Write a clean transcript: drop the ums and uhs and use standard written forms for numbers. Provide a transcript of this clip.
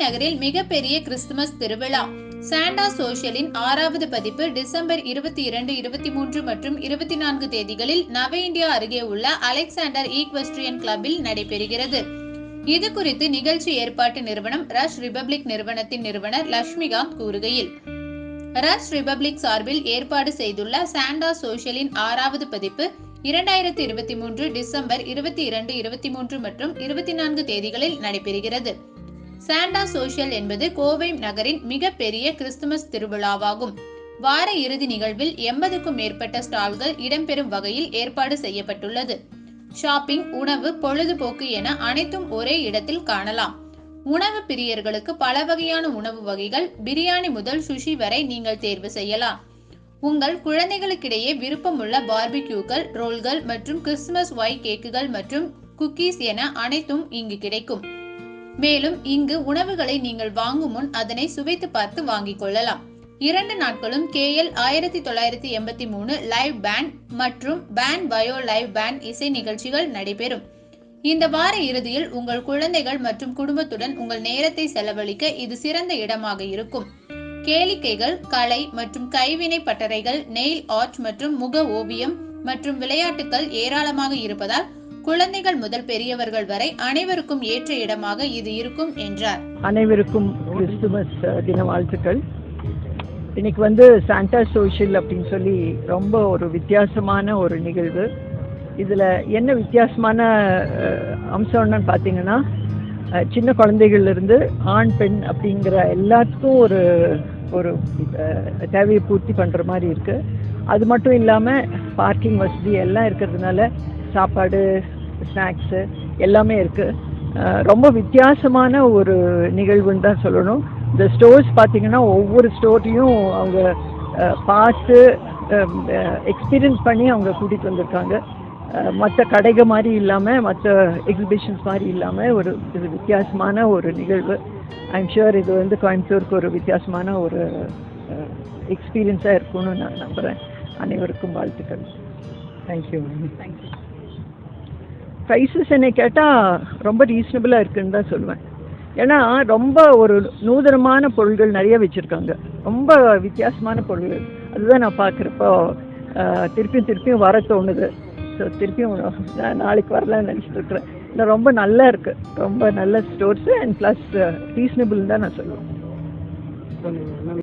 நகரில் மிகப்பெரிய கிறிஸ்துமஸ் திருவிழா. சாண்டா சோஷியலின் 6வது பதிப்பு டிசம்பர் 22, 23 மற்றும் 24 தேதிகளில் நவ இந்தியா அருகே உள்ள அலெக்சாண்டர் ஈக்வெஸ்ட்ரியன் கிளப்பில் நடைபெறுகிறது. இது குறித்து நிகழ்ச்சி ஏற்பாட்டு நிறுவனம் ரஷ் ரிபப்ளிக் நிறுவனத்தின் நிறுவனர் லட்சுமிகாந்த் கூறுகையில், ரஷ் ரிபப்ளிக் சார்பில் ஏற்பாடு செய்துள்ள சாண்டா சோஷியலின் 6வது பதிப்பு 2023 டிசம்பர் 22, 23 மற்றும் 24 தேதிகளில் நடைபெறுகிறது. சாண்டா சோஷியல் என்பது கோவை நகரின் மிகப்பெரிய கிறிஸ்துமஸ் திருவிழாவாகும். வார இறுதி நிகழ்வில் 80க்கும் மேற்பட்ட ஸ்டால்கள் இடம்பெறும் வகையில் ஏற்பாடு செய்யப்பட்டுள்ளது. ஷாப்பிங், உணவு, பொழுதுபோக்கு என அனைத்தும் ஒரே இடத்தில் காணலாம். உணவு பிரியர்களுக்கு பல வகையான உணவு வகைகள், பிரியாணி முதல் சுஷி வரை நீங்கள் தேர்வு செய்யலாம். உங்கள் குழந்தைகளுக்கிடையே விருப்பமுள்ள பார்பிக்யூக்கள், ரோல்கள் மற்றும் கிறிஸ்துமஸ் ஒய் கேக்குகள் மற்றும் குக்கீஸ் என அனைத்தும் இங்கு கிடைக்கும். மேலும் இங்கு உணவுகளை நீங்கள் வாங்கும் முன் அதனை சுவைத்து பார்த்து வாங்கிக் கொள்ளலாம். 2 நாட்களும் KL 1983 லைவ் பேண்ட் மற்றும் பேண்ட் பயோ லைவ் பேண்ட் இசை நிகழ்ச்சிகள் நடைபெறும். இந்த வார இறுதியில் உங்கள் குழந்தைகள் மற்றும் குடும்பத்துடன் உங்கள் நேரத்தை செலவழிக்க இது சிறந்த இடமாக இருக்கும். கேளிக்கைகள், கலை மற்றும் கைவினை பட்டறைகள், நெயில் ஆர்ட் மற்றும் முக ஓவியம் மற்றும் விளையாட்டுகள் ஏராளமாக இருப்பதால் குழந்தைகள் முதல் பெரியவர்கள் வரை அனைவருக்கும் ஏற்ற இடமாக இது இருக்கும் என்றார். அனைவருக்கும் கிறிஸ்துமஸ் தின வாழ்த்துக்கள். இன்னைக்கு சாண்டா சோஷியல் அப்படின்னு சொல்லி ரொம்ப ஒரு வித்தியாசமான ஒரு நிகழ்வு. இதில் என்ன வித்தியாசமான அம்சம்னு பார்த்தீங்கன்னா, சின்ன குழந்தைகள்லேருந்து ஆண் பெண் அப்படிங்கிற எல்லாத்துக்கும் ஒரு ஒரு தேவையை பூர்த்தி பண்ணுற மாதிரி இருக்குது. அது மட்டும் இல்லாமல் பார்க்கிங் வசதி எல்லாம் இருக்கிறதுனால சாப்பாடு, ஸ்நாக்ஸு எல்லாமே இருக்குது. ரொம்ப வித்தியாசமான ஒரு நிகழ்வுன்னு தான் சொல்லணும். இந்த ஸ்டோர்ஸ் பார்த்திங்கன்னா ஒவ்வொரு ஸ்டோரையும் அவங்க பார்த்து எக்ஸ்பீரியன்ஸ் பண்ணி அவங்க கூட்டிகிட்டு வந்திருக்காங்க. மற்ற கடைகள் மாதிரி இல்லாமல், மற்ற எக்ஸிபிஷன்ஸ் மாதிரி இல்லாமல் இது வித்தியாசமான ஒரு நிகழ்வு. ஐம் ஷுர் இது கோயம்புத்தூருக்கு ஒரு வித்தியாசமான ஒரு எக்ஸ்பீரியன்ஸாக இருக்கும்னு நான் நம்புகிறேன். அனைவருக்கும் வாழ்த்துக்கள். தேங்க்யூ. ப்ரைஸஸ் என்னை கேட்டால் ரொம்ப ரீசனபிளாக இருக்குதுன்னு தான் சொல்லுவேன். ஏன்னா ரொம்ப ஒரு நூதனமான பொருள்கள் நிறைய வச்சுருக்காங்க, ரொம்ப வித்தியாசமான பொருள்கள். அதுதான் நான் பார்க்குறப்போ திருப்பியும் வர தோணுது. ஸோ திருப்பியும் நான் நாளைக்கு வரலான்னு நினச்சிட்ருக்குறேன். இல்லை, ரொம்ப நல்லா இருக்குது, ரொம்ப நல்ல ஸ்டோர்ஸு அண்ட் ப்ளஸ் ரீசனபிள் தான் நான் சொல்லுவேன்.